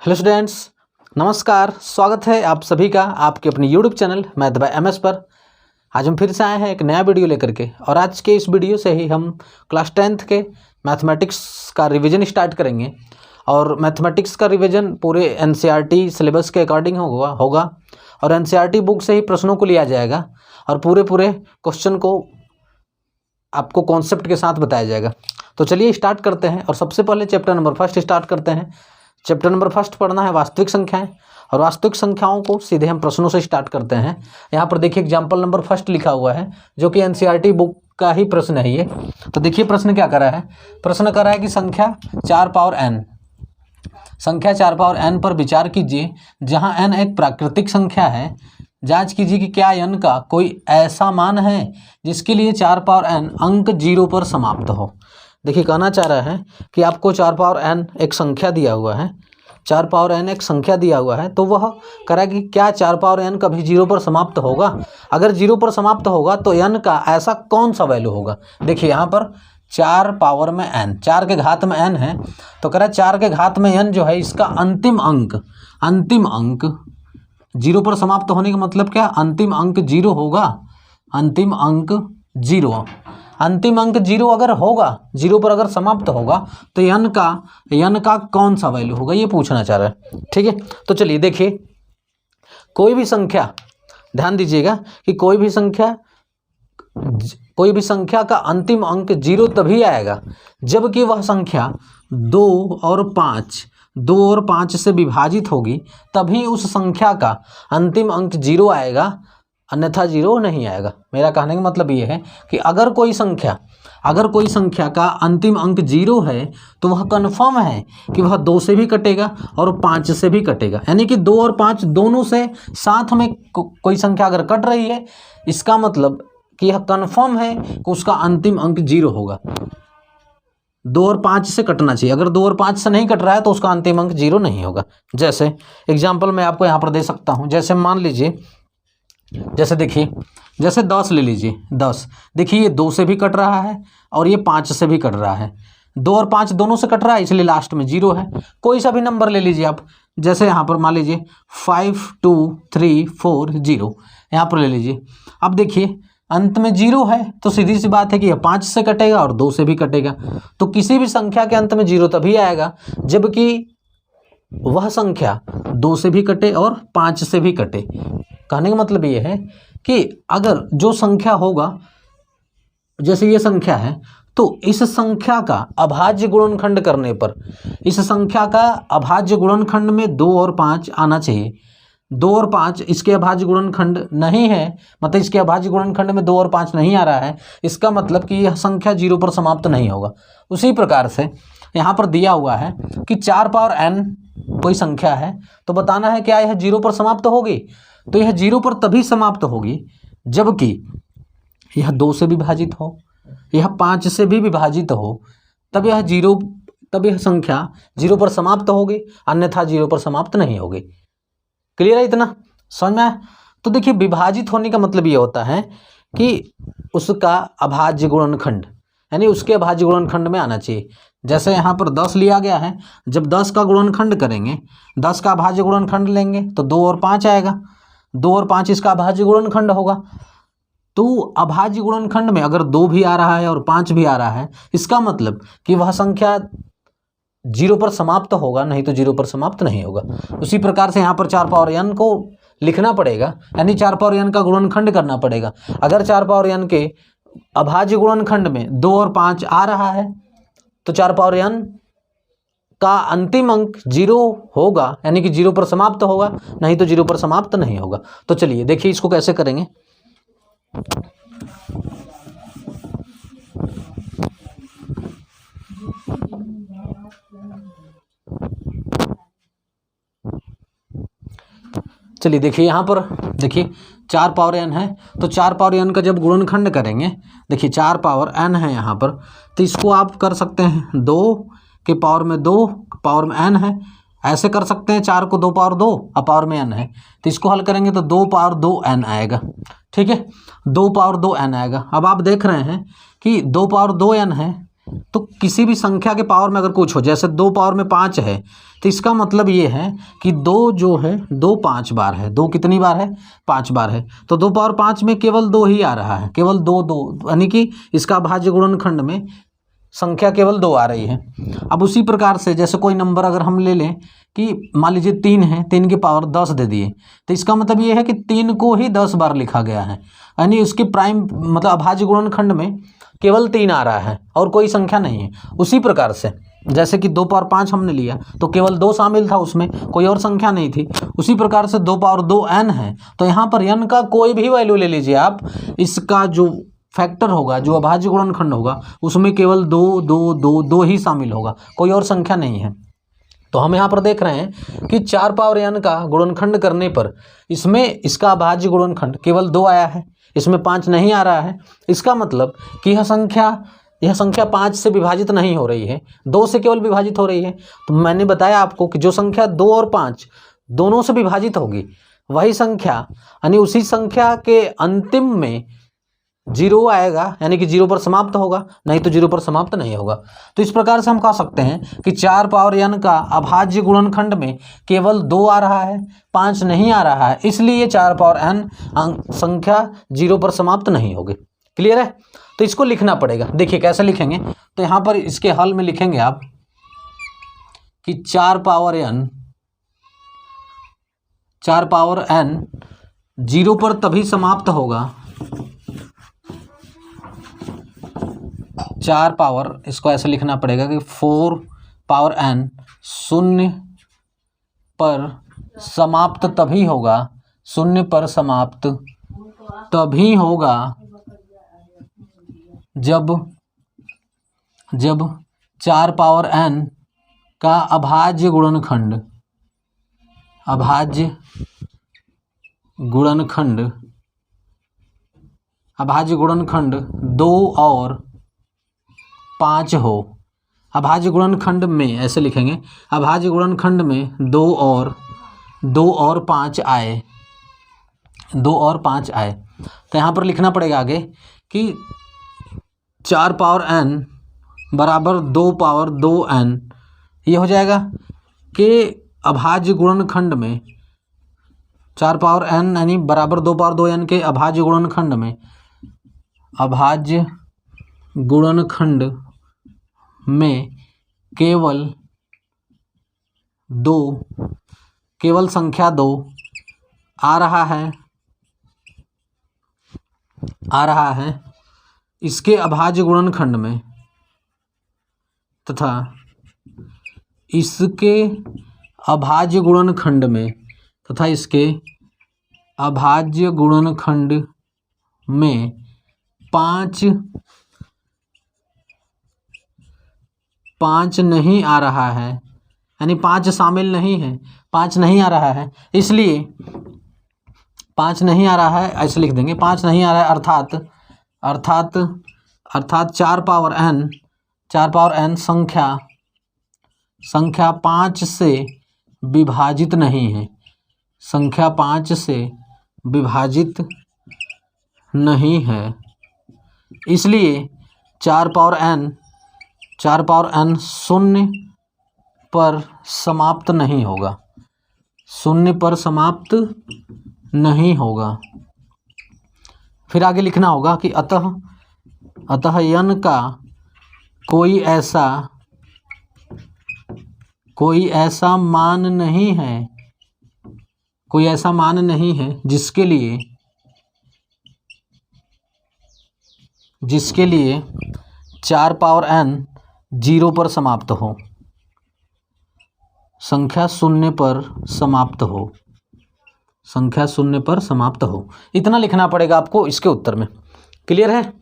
Hello students, नमस्कार। स्वागत है आप सभी का आपके अपने YouTube channel math bye MS पर। आज हम फिर से आए हैं एक नया वीडियो लेकर के, और आज के इस वीडियो से ही हम क्लास 10th के मैथमेटिक्स का रिवीजन स्टार्ट करेंगे। और मैथमेटिक्स का रिवीजन पूरे एनसीईआरटी सिलेबस के अकॉर्डिंग होगा और एनसीईआरटी बुक से ही प्रश्नों को लिया जाएगा और पूरे क्वेश्चन को आपको कॉन्सेप्ट के साथ बताया जाएगा। तो चलिए स्टार्ट करते हैं। और सबसे पहले चैप्टर नंबर फर्स्ट स्टार्ट करते हैं। चैप्टर नंबर फर्स्ट पढ़ना है वास्तविक संख्याएं, और वास्तविक संख्याओं को सीधे हम प्रश्नों से स्टार्ट करते हैं। यहाँ पर देखिए एग्जाम्पल नंबर फर्स्ट लिखा हुआ है, जो कि एनसीईआरटी बुक का ही प्रश्न है ये। तो देखिए प्रश्न क्या कर रहा है। प्रश्न कर रहा है कि संख्या 4 पावर n पर विचार कीजिए, जहाँ n एक प्राकृतिक संख्या है। जांच कीजिए कि क्या n का कोई ऐसा मान है जिसके लिए 4 पावर n अंक 0 पर समाप्त हो। देखिए कहना चाह रहा है कि आपको 4 पावर n एक संख्या दिया हुआ है, 4 पावर n एक संख्या दिया हुआ है, तो वह कह रहा है कि क्या 4 पावर n कभी 0 पर समाप्त होगा। अगर 0 पर समाप्त होगा तो n का ऐसा कौन सा वैल्यू होगा। देखिए यहाँ पर 4 पावर में n, 4 के घात में n है, तो कह रहा है 4 के घात में n जो है इसका अंतिम अंक 0 पर समाप्त होने का मतलब क्या, अंतिम अंक 0 होगा। अंतिम अंक 0 अगर होगा, 0 पर अगर समाप्त होगा, तो n का कौन सा वैल्यू होगा, ये पूछना चाह रहा है। ठीक है, तो चलिए देखिए, कोई भी संख्या, ध्यान दीजिएगा कि कोई भी संख्या का अंतिम अंक 0 तभी आएगा जबकि वह संख्या 2 और 5 से विभाजित होगी, तभी उस संख्या का अंतिम अंक 0 आएगा, अन्यथा 0 नहीं आएगा। मेरा कहने का मतलब ये है कि अगर कोई संख्या का अंतिम अंक 0 है तो वह कन्फर्म है कि वह 2 से भी कटेगा और 5 से भी कटेगा। यानी कि 2 और 5 दोनों से साथ में कोई संख्या अगर कट रही है, इसका मतलब कि यह कन्फर्म है कि उसका अंतिम अंक 0 होगा। 2 और 5 से कटना चाहिए, अगर 2 और 5 से नहीं कट रहा है तो उसका अंतिम अंक 0 नहीं होगा। जैसे एग्जाम्पल मैं आपको यहाँ पर दे सकता हूँ। जैसे मान लीजिए, जैसे देखिए, जैसे 10 ले लीजिए। 10 देखिए, ये 2 से भी कट रहा है और ये 5 से भी कट रहा है। 2 और 5 दोनों से कट रहा है, इसलिए लास्ट में 0 है। कोई सा भी नंबर ले लीजिए आप, जैसे यहाँ पर मान लीजिए 5 2 3 4 0, यहाँ पर ले लीजिए। अब देखिए अंत में 0 है, तो सीधी सी बात है कि यह 5 से कटेगा और 2 से भी कटेगा। तो किसी भी संख्या के अंत में 0 तभी आएगा जबकि वह संख्या 2 से भी कटे और 5 से भी कटे। कहने का मतलब ये है कि अगर जो संख्या होगा, जैसे ये संख्या है, तो इस संख्या का अभाज्य गुणनखंड करने पर, इस संख्या का अभाज्य गुणनखंड में 2 और 5 आना चाहिए। 2 और 5 इसके अभाज्य गुणनखंड नहीं है, मतलब इसके अभाज्य गुणनखंड में 2 और 5 नहीं आ रहा है, इसका मतलब कि यह संख्या 0 पर समाप्त नहीं होगा। उसी प्रकार से यहाँ पर दिया हुआ है कि 4 पावर n कोई संख्या है, तो बताना है क्या यह 0 पर समाप्त होगी। तो यह 0 पर तभी समाप्त होगी जबकि यह 2 से विभाजित हो, यह 5 से भी विभाजित हो, तब यह संख्या 0 पर समाप्त होगी, अन्यथा 0 पर समाप्त नहीं होगी। क्लियर है, इतना समझ में आया। तो देखिए विभाजित होने का मतलब ये होता है कि उसका अभाज्य गुणनखंड, यानी उसके अभाज्य गुणनखंड में आना चाहिए। जैसे यहाँ पर 10 लिया गया है, जब 10 का गुणनखंड करेंगे, 10 का अभाज्य गुणनखंड लेंगे तो 2 और 5 आएगा। 2 और 5 इसका अभाज्य गुणनखंड होगा। तो अभाज्य गुणनखंड में अगर 2 भी आ रहा है और 5 भी आ रहा है, इसका मतलब कि वह संख्या 0 पर समाप्त होगा, नहीं तो 0 पर समाप्त नहीं होगा। उसी प्रकार से यहाँ पर 4 पावर n को लिखना पड़ेगा, यानी 4 पावर n का गुणनखंड करना पड़ेगा। अगर 4 पावर n के अभाज्य गुणनखंड में 2 और 5 आ रहा है, तो 4 पावर n का अंतिम अंक 0 होगा, यानी कि 0 पर समाप्त होगा, नहीं तो 0 पर समाप्त नहीं होगा। तो चलिए देखिए इसको कैसे करेंगे। चलिए देखिए यहाँ पर देखिए 4 पावर n है, तो 4 पावर n का जब गुणनखंड करेंगे, देखिए 4 पावर n है यहाँ पर, तो इसको आप कर सकते हैं 2 के पावर में 2 पावर में n है, ऐसे कर सकते हैं। 4 को 2 पावर 2 और पावर में n है, तो इसको हल करेंगे तो 2 पावर 2 n आएगा। ठीक है, 2 पावर 2 n आएगा। अब आप देख रहे हैं कि 2 पावर 2 n है, तो किसी भी संख्या के पावर में अगर कुछ हो, जैसे 2 पावर में 5 है, तो इसका मतलब ये है कि 2 जो है 2 5 बार है। 2 कितनी बार है? 5 बार है। तो 2 पावर 5 में केवल 2 ही आ रहा है, केवल 2 2, यानी कि इसका अभाज्य गुणनखंड में संख्या केवल 2 आ रही है। अब उसी प्रकार से जैसे कोई नंबर अगर हम ले लें कि मान लीजिए 3 है, 3 की पावर 10 दे दिए, तो इसका मतलब ये है कि 3 को ही 10 बार लिखा गया है, यानी उसकी प्राइम मतलब अभाज्य गुणनखंड में केवल 3 आ रहा है और कोई संख्या नहीं है। उसी प्रकार से जैसे कि 2 पावर 5 हमने लिया तो केवल 2 शामिल था, उसमें कोई और संख्या नहीं थी। उसी प्रकार से 2 पावर 2 n है, तो यहाँ पर n का कोई भी वैल्यू ले लीजिए आप, इसका जो फैक्टर होगा, जो अभाज्य गुणनखंड होगा, उसमें केवल 2 2 2 2 ही शामिल होगा, कोई और संख्या नहीं है। तो हम यहाँ पर देख रहे हैं कि 4 पावर n का गुणनखंड करने पर इसमें इसका अभाज्य गुणनखंड केवल 2 आया है, इसमें 5 नहीं आ रहा है। इसका मतलब कि यह संख्या 5 से विभाजित नहीं हो रही है, 2 से केवल विभाजित हो रही है। तो मैंने बताया आपको कि जो संख्या 2 और 5 दोनों से विभाजित होगी, वही संख्या यानी उसी संख्या के अंतिम में 0 आएगा, यानी कि 0 पर समाप्त होगा, नहीं तो 0 पर समाप्त नहीं होगा। तो इस प्रकार से हम कह सकते हैं कि 4 पावर n का अभाज्य गुणनखंड में केवल 2 आ रहा है, 5 नहीं आ रहा है, इसलिए 4 पावर n संख्या 0 पर समाप्त नहीं होगी। क्लियर है? तो इसको लिखना पड़ेगा। देखिए कैसे लिखेंगे, तो यहाँ पर इसके हल में लिखेंगे आप कि 4 पावर n 0 पर तभी समाप्त होगा, 4 पावर, इसको ऐसे लिखना पड़ेगा कि 4 पावर n 0 पर समाप्त तभी होगा, 0 पर समाप्त तभी होगा जब 4 पावर n का अभाज्य गुणनखंड 2 और 5 हो। अभाज्य गुणनखंड में ऐसे लिखेंगे, अभाज्य गुणनखंड में 2 और 5 आए, 2 और 5 आए। तो यहाँ पर लिखना पड़ेगा आगे कि 4 पावर n बराबर 2 पावर 2n, ये हो जाएगा कि अभाज्य गुणनखंड में 4 पावर n यानी बराबर 2 पावर 2n के अभाज्य गुणनखंड में केवल संख्या 2 आ रहा है इसके अभाज्य गुणनखंड में, तथा इसके अभाज्य गुणनखंड में 5 नहीं आ रहा है, यानी 5 शामिल नहीं है, 5 नहीं आ रहा है, इसलिए 5 नहीं आ रहा है, ऐसे लिख देंगे 5 नहीं आ रहा है, अर्थात 4 पावर n संख्या 5 से विभाजित नहीं है, संख्या 5 से विभाजित नहीं है, इसलिए 4 पावर n 0 पर समाप्त नहीं होगा, 0 पर समाप्त नहीं होगा। फिर आगे लिखना होगा कि अतः n का कोई ऐसा मान नहीं है जिसके लिए 4 पावर n 0 पर समाप्त हो, संख्या 0 पर समाप्त हो। इतना लिखना पड़ेगा आपको इसके उत्तर में। क्लियर है?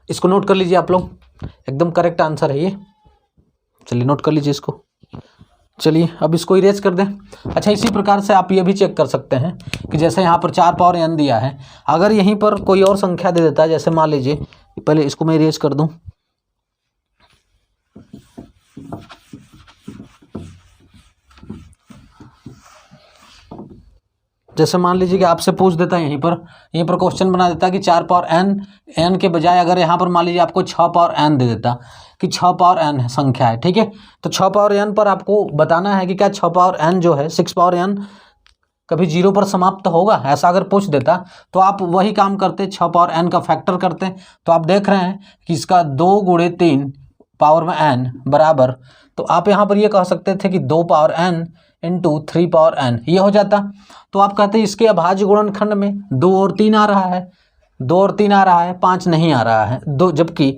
इसको नोट कर लीजिए आप लोग, एकदम करेक्ट आंसर है ये। चलिए नोट कर लीजिए इसको। चलिए अब इसको इरेज कर दें। अच्छा, इसी प्रकार से आप ये भी चेक कर सकते हैं कि जैसे यहाँ पर 4 पावर n दिया है, अगर यहीं पर कोई और संख्या दे देता है, जैसे मान लीजिए, पहले इसको मैं इरेज कर दूं, जैसे मान लीजिए कि आपसे पूछ देता है यहीं पर क्वेश्चन बना देता कि 4 पावर n के बजाय अगर यहाँ पर मान लीजिए आपको 6 पावर n दे देता कि 6 पावर n संख्या है, ठीक है। तो 6 पावर n पर आपको बताना है कि क्या 6 पावर n जो है 6 पावर n कभी 0 पर समाप्त होगा, ऐसा अगर पूछ देता तो आप वही काम करते, 6 पावर n का फैक्टर करते। तो आप देख रहे हैं कि इसका 2 × 3 पावर में n बराबर, तो आप यहाँ पर ये कह सकते थे कि 2 power n into 3 power n ये हो जाता। तो आप कहते हैं इसके अभाज्य गुणनखंड में 2 और 3 आ रहा है, 2 और 3 आ रहा है, 5 नहीं आ रहा है, जबकि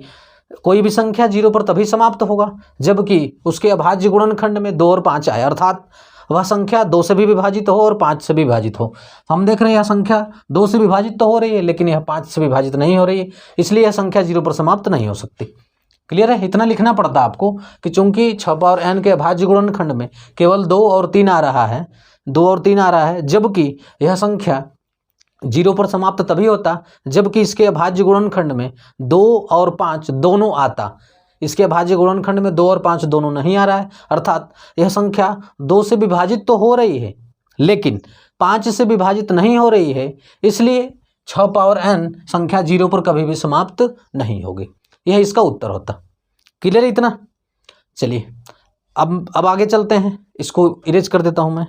कोई भी संख्या 0 पर तभी समाप्त होगा जबकि उसके अभाज्य गुणनखंड में 2 और 5 आए, अर्थात वह संख्या 2 से भी विभाजित हो और 5 से भी विभाजित हो। हम देख रहे हैं यह संख्या 2 से विभाजित तो हो रही है लेकिन यह 5 से विभाजित नहीं हो रही है, इसलिए यह संख्या 0 पर समाप्त नहीं हो सकती। क्लियर है? इतना लिखना पड़ता आपको कि चूंकि 6 पावर n के अभाज्य गुणनखंड में केवल 2 और 3 आ रहा है, 2 और 3 आ रहा है, जबकि यह संख्या 0 पर समाप्त तभी होता जबकि इसके अभाज्य गुणनखंड में 2 और 5 दोनों आता। इसके अभाज्य गुणनखंड में 2 और 5 दोनों नहीं आ रहा है, अर्थात यह संख्या 2 से विभाजित तो हो रही है लेकिन 5 से विभाजित नहीं हो रही है, इसलिए 6 पावर n संख्या 0 पर कभी भी समाप्त नहीं होगी। यह इसका उत्तर होता। क्लियर है इतना? चलिए अब आगे चलते हैं, इसको इरेज कर देता हूं मैं।